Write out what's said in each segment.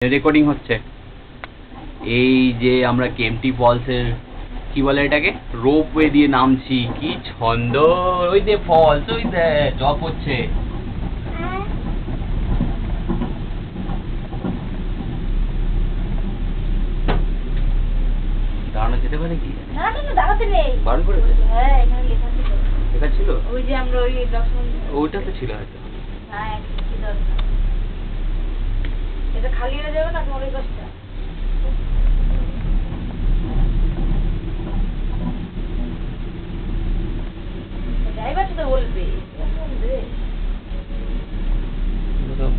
Recording হচ্ছে। এই যে আমরা কেএমটি ফলসের কি বলে এটাকে রোপওয়ে দিয়ে নামছি, কি ছন্দ! ওই যে ফলস, ওই যে জব হচ্ছে। দাঁড়ানো যেতে পারে কি? না না না, দাঁড়াতে নেই। বারণ করেছে? হ্যাঁ, এখানে লেখা ছিল। লেখা ছিল? ওই যে আমরা ওই লক্ষ্মণ ওইটা তো ছিল হয়তো। হ্যাঁ, কি দরকার? এটা খালি হয়ে যাবে না তোমার ওই বাসটা? ড্রাইভার তো বলবে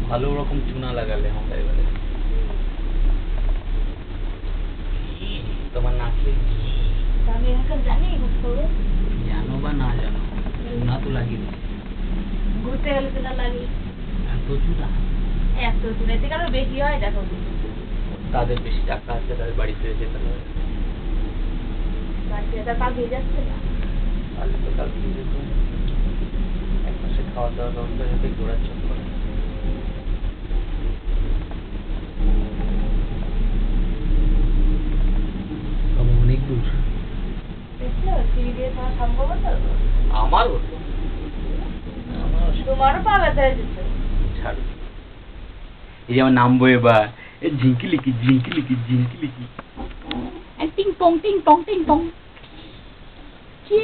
ভালো রকম চুনা লাগালে আমরা এবারে। তোমার নাকে আমি এখন জানি জানো বা না জানো, চুনা তো লাগিয়ে ঘুরতে গেলে চুনা লাগে। এত চুনা, এত চুনা থেকে আরো বেশি হয়। দেখো তাদের বেশি টাকা আছে, তাদের বাড়ি ফিরে যেতে হবে। বাড়িতে তার পা ভেজে যাচ্ছে না। তাহলে তো কাল ফিরে যেত। এক মাসে খাওয়া দাওয়া ব্যবস্থা যাতে ঘোরার চক্কর করে। অনেক দূর। সিঁড়ি দিয়ে তোমার সম্ভব হতো? আমার হতো, তোমারও পা ব্যথা হয়ে যেত। ছাড়ো। এই যে আমার নামবো এবার, ঝিঙ্কিলিকি ঝিঙ্কিলিকি ঝিঙ্কিলিকি, টিং পং টিং পং টিং পং। কি